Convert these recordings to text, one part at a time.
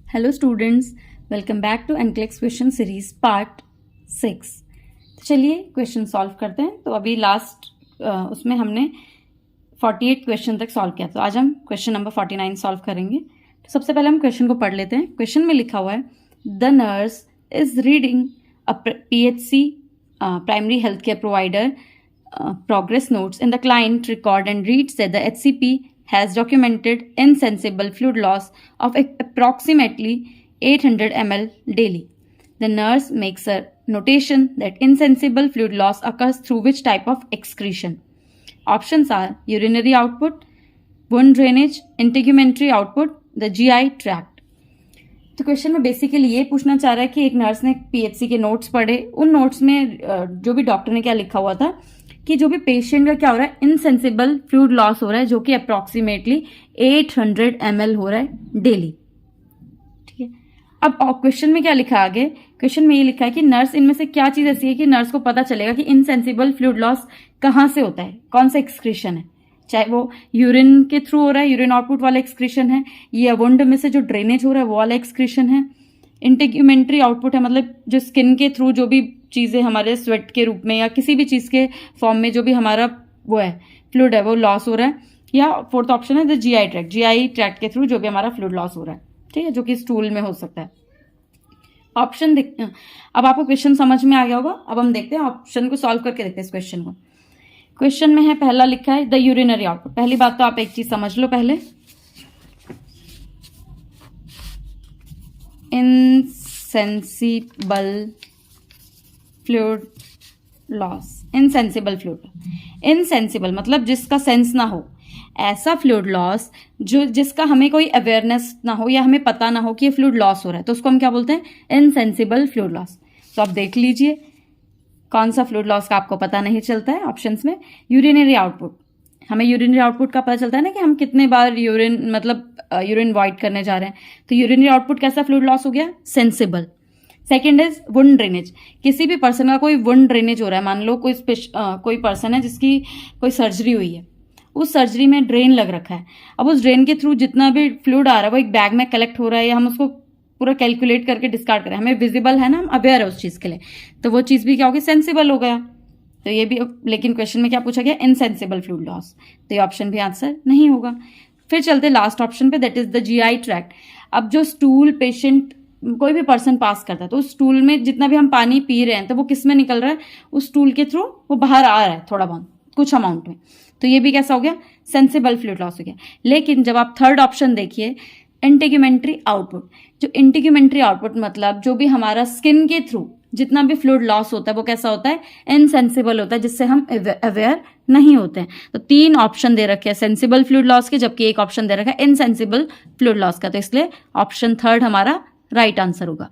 Hello students, welcome back to NCLEX question series part 6। तो चलिए question solve करते हैं। तो अभी लास्ट उसमें हमने 48 क्वेश्चन तक सॉल्व किया, तो आज हम क्वेश्चन नंबर 49 सॉल्व करेंगे। तो सबसे पहले हम क्वेश्चन को पढ़ लेते हैं। क्वेश्चन में लिखा हुआ है, the nurse is reading a PHC primary health care provider progress notes in the client record and reads that the HCP has documented insensible fluid loss of approximately 800 ml daily. The nurse makes a notation that insensible fluid loss occurs through which type of excretion? Options are urinary output, wound drainage, integumentary output, the GI tract. तो question में basically ये पूछना चाह रहा है कि एक nurse ने PHC के नोट्स पढ़े, उन नोट्स में जो भी डॉक्टर ने क्या लिखा हुआ था कि जो भी पेशेंट का क्या हो रहा है, इनसेंसिबल फ्लूइड लॉस हो रहा है जो कि अप्रोक्सीमेटली 800 ml हो रहा है डेली। ठीक है, अब क्वेश्चन में क्या लिखा है आगे? क्वेश्चन में ये लिखा है कि नर्स इनमें से क्या चीज ऐसी है कि नर्स को पता चलेगा कि इनसेंसिबल फ्लूइड लॉस कहाँ से होता है, कौन सा एक्सक्रीशन है, चाहे वो यूरिन के थ्रू हो रहा है, यूरिन आउटपुट वाला एक्सक्रीशन है, या वुंड में से जो ड्रेनेज हो रहा है वो वाला एक्सक्रीशन है, इंटीग्यूमेंट्री आउटपुट है, मतलब जो स्किन के थ्रू जो भी चीजें हमारे स्वेट के रूप में या किसी भी चीज के फॉर्म में जो भी हमारा वो है फ्लूइड है वो लॉस हो रहा है, या फोर्थ ऑप्शन है the GI tract, GI tract के थ्रू जो भी हमारा फ्लूइड लॉस हो रहा है, ठीक है, जो कि स्टूल में हो सकता है। ऑप्शन देखते हैं। अब आपको क्वेश्चन समझ में आ गया होगा। अब हम देखते हैं ऑप्शन को सॉल्व करके देखते हैं इस क्वेश्चन को। क्वेश्चन में है, पहला लिखा है द यूरिनरी आउटपुट। पहली बात तो आप एक चीज समझ लो पहले, insensible fluid loss. Insensible fluid, insensible मतलब जिसका सेंस ना हो, ऐसा फ्लूइड लॉस जो जिसका हमें कोई अवेयरनेस ना हो या हमें पता ना हो कि ये फ्लूइड लॉस हो रहा है, तो उसको हम क्या बोलते हैं? Insensible fluid loss. तो आप देख लीजिए कौन सा फ्लूइड लॉस का आपको पता नहीं चलता है। ऑप्शंस में यूरिनरी आउटपुट, हमें यूरिनरी आउटपुट का पता चलता है ना कि हम कितने बार यूरिन वॉइड करने जा रहे हैं, तो यूरिनरी आउटपुट कैसा फ्लूइड लॉस हो गया? Sensible. Second is wound drainage. किसी भी पर्सन का कोई वुंड ड्रेनेज हो रहा है, मान लो कोई पर्सन है जिसकी कोई सर्जरी हुई है, उस सर्जरी में ड्रेन लग रखा है, अब उस ड्रेन के थ्रू जितना भी फ्लूइड आ रहा है वो एक बैग में कलेक्ट हो रहा है, या हम उसको पूरा कैलकुलेट करके डिस्कार्ड करें, हमें विजिबल है ना, हम अवेयर है उस चीज के लिए, तो वो चीज भी क्या होगी? सेंसिबल हो गया। तो ये भी, लेकिन क्वेश्चन में क्या पूछा गया? इनसेंसिबल फ्लूइड लॉस, तो ये ऑप्शन भी आंसर नहीं होगा। फिर चलते लास्ट ऑप्शन पे, that is the GI tract. अब जो स्टूल पेशेंट कोई भी पर्सन पास करता है, तो उस स्टूल में जितना भी हम पानी पी रहे हैं तो वो किस में निकल रहा है? उस स्टूल के थ्रू वो बाहर आ रहा है थोड़ा बहुत, कुछ अमाउंट में, तो ये भी कैसा हो गया? सेंसिबल फ्लूइड लॉस हो गया। लेकिन जब आप थर्ड ऑप्शन देखिए, इंटीग्यूमेंट्री आउटपुट, जो इंटीग्यूमेंट्री आउटपुट मतलब जो भी हमारा स्किन के थ्रू जितना भी फ्लूइड लॉस होता है वो कैसा होता है? इनसेंसिबल होता है, जिससे हम अवेयर नहीं होते हैं। तो 3 ऑप्शन दे रखे हैं सेंसिबल फ्लूइड लॉस के, जबकि एक ऑप्शन दे रखा है इनसेंसिबल फ्लूइड लॉस का, तो इसलिए ऑप्शन थर्ड हमारा राइट आंसर होगा।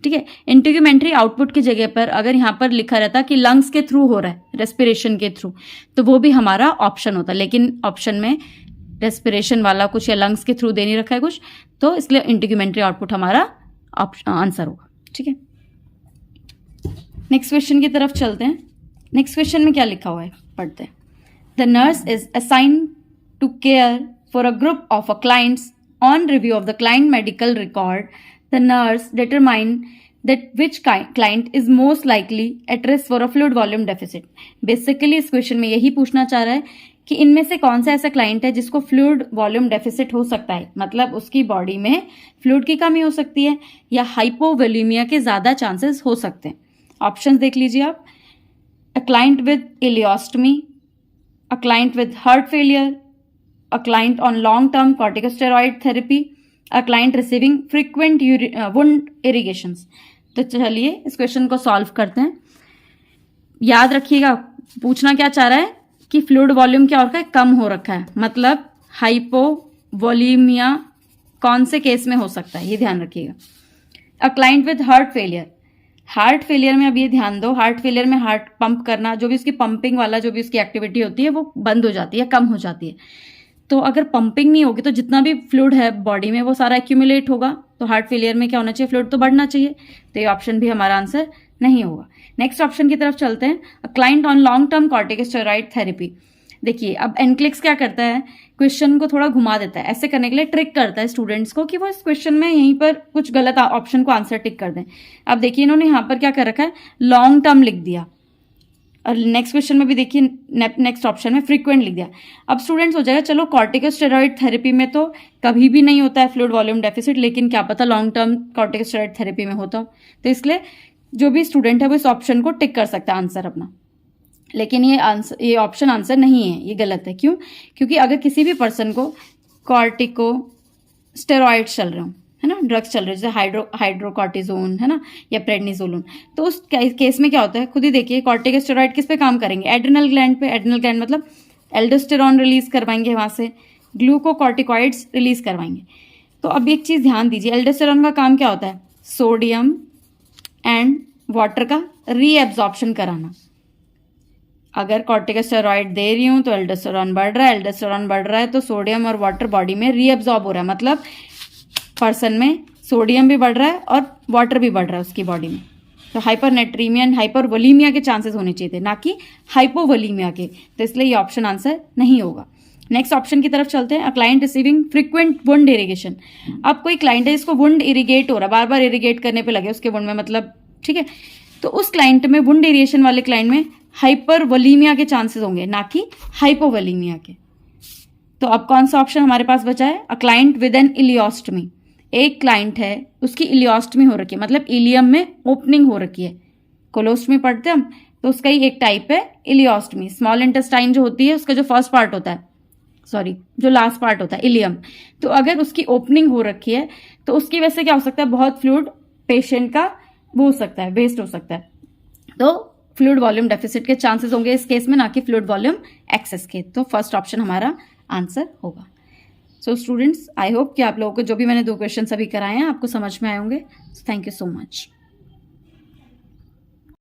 ठीक है, इंटीग्यूमेंट्री आउटपुट की जगह पर अगर यहाँ पर लिखा रहता कि लंग्स के थ्रू हो रहा है, रेस्पिरेशन के थ्रू, तो वो भी हमारा ऑप्शन होता, लेकिन ऑप्शन में रेस्पिरेशन वाला कुछ या लंग्स के थ्रू दे नहीं रखा है कुछ, तो इसलिए इंटीग्यूमेंट्री आउटपुट हमारा आंसर होगा। ठीक है, नेक्स्ट क्वेश्चन की तरफ चलते हैं। नेक्स्ट क्वेश्चन में क्या लिखा हुआ है, पढ़ते हैं। The nurse is assigned to care for a group of a clients on review of the client medical record. The nurse determine that which client is most likely at risk for a fluid volume deficit. Basically इस question में यही पूछना चाह रहा है कि इनमें से कौन सा ऐसा क्लाइंट है जिसको फ्लूइड वॉल्यूम डेफिसिट हो सकता है, मतलब उसकी बॉडी में फ्लूइड की कमी हो सकती है या हाइपोवोल्यूमिया के ज्यादा चांसेस हो सकते हैं। ऑप्शंस देख लीजिए आप, a client with ileostomy, a client with heart failure, a client on long term corticosteroid therapy, a client receiving frequent wound irrigations. तो चलिए इस क्वेश्चन को सॉल्व करते हैं। याद रखिएगा, पूछना क्या चाह रहा है कि फ्लूइड वॉल्यूम क्या हो रखा है? कम हो रखा है, मतलब हाइपोवोलीमिया कौन से केस में हो सकता है, ये ध्यान रखिएगा। अ client with heart failure, heart failure में अब ये ध्यान दो, हार्ट फेलियर में हार्ट पंप करना, जो भी उसकी पंपिंग वाला जो भी उसकी एक्टिविटी होती है वो बंद हो जाती है, कम हो जाती है। तो अगर पंपिंग नहीं होगी तो जितना भी फ्लूइड है बॉडी में वो सारा एक्यूमुलेट होगा, तो हार्ट फेलियर में क्या होना चाहिए? फ्लूइड तो बढ़ना चाहिए, तो ये ऑप्शन भी हमारा आंसर नहीं होगा। नेक्स्ट ऑप्शन की तरफ चलते हैं, अ client on long term corticosteroid therapy. देखिए अब एनक्लिक्स क्या करता है, क्वेश्चन को थोड़ा घुमा देता है, ऐसे करने के लिए ट्रिक करता है स्टूडेंट्स को कि वो इस क्वेश्चन में यहीं पर कुछ गलत ऑप्शन को आंसर टिक कर दें। अब देखिए इन्होंने यहाँ पर क्या कर रखा है, लॉन्ग टर्म लिख दिया, और नेक्स्ट क्वेश्चन में भी देखिए नेक्स्ट ऑप्शन में फ्रीक्वेंट लिख दिया। अब स्टूडेंट्स हो जाएगा चलो कॉर्टिकोस्टेरॉइड थेरेपी में तो कभी भी नहीं होता है फ्लूइड वॉल्यूम डेफिसिट, लेकिन क्या पता लॉन्ग टर्म कॉर्टिकोस्टेरॉइड थेरेपी में होता हो, तो इसलिए जो भी स्टूडेंट है वो इस ऑप्शन को टिक कर सकता है आंसर अपना। लेकिन ये ऑप्शन आंसर नहीं है, ये गलत है। क्यों? क्योंकि अगर किसी भी पर्सन को कॉर्टिकोस्टेरॉइड चल रहे हो, है ना, ड्रग्स चल रहे हैं जैसे हाइड्रोकॉर्टिजोन, है ना, या प्रेडनिसोलोन, तो उस केस में क्या होता है, खुद ही देखिए कॉर्टिकोस्टेरॉइड किस पे काम करेंगे, एड्रिनल ग्लैंड पे। एड्रिनल ग्लैंड मतलब एल्डोस्टेरॉन रिलीज करवाएंगे, वहां से ग्लूकोकॉर्टिकॉइड्स रिलीज करवाएंगे। तो अब एक चीज ध्यान दीजिए, एल्डोस्टेरॉन का काम क्या होता है, सोडियम एंड वाटर का रीएब्जॉर्प्शन कराना। अगर कॉर्टिकोस्टेरॉइड दे रही हूं तो एल्डोस्टेरॉन बढ़ रहा है, एल्डोस्टेरॉन बढ़ रहा है तो सोडियम और वाटर बॉडी में रीएब्जॉर्ब हो रहा है, मतलब पर्सन में सोडियम भी बढ़ रहा है और वाटर भी बढ़ रहा है उसकी बॉडी में। तो हाइपरनेट्रीमिया एंड हाइपरवोलीमिया के चांसेस होने चाहिए थे, ना कि हाइपोवोलीमिया के, तो इसलिए ये ऑप्शन आंसर नहीं होगा। नेक्स्ट ऑप्शन की तरफ चलते हैं, अ client receiving frequent wound irrigation. अब कोई क्लाइंट है जिसको वुंड इरिगेट हो रहा है, बार बार इरिगेट करने पे लगे उसके वुंड में, मतलब ठीक है, तो उस क्लाइंट में, वुंड इरिगेशन वाले क्लाइंट में हाइपरवोलीमिया के चांसेस होंगे, ना कि हाइपोवोलीमिया के। तो अब कौन सा ऑप्शन हमारे पास बचा है, अ क्लाइंट विद एन इलियोस्टमी। एक क्लाइंट है उसकी इलियोस्टमी हो रखी है, मतलब इलियम में ओपनिंग हो रखी है, कोलोस्टमी पढ़ते हम तो उसका ही एक टाइप है इलियोस्टमी। स्मॉल इंटेस्टाइन जो होती है उसका जो फर्स्ट पार्ट होता है, जो लास्ट पार्ट होता है इलियम, तो अगर उसकी ओपनिंग हो रखी है तो उसकी वजह से क्या हो सकता है, बहुत फ्लूइड पेशेंट का वो हो सकता है, वेस्ट हो सकता है। तो फ्लूइड वॉल्यूम डेफिसिट के चांसेस होंगे इस केस में, ना कि फ्लूइड वॉल्यूम एक्सेस के। तो फर्स्ट ऑप्शन हमारा आंसर होगा। सो स्टूडेंट्स, आई होप कि आप लोगों को जो भी मैंने 2 क्वेश्चन अभी कराए हैं आपको समझ में आए होंगे। Thank you so much.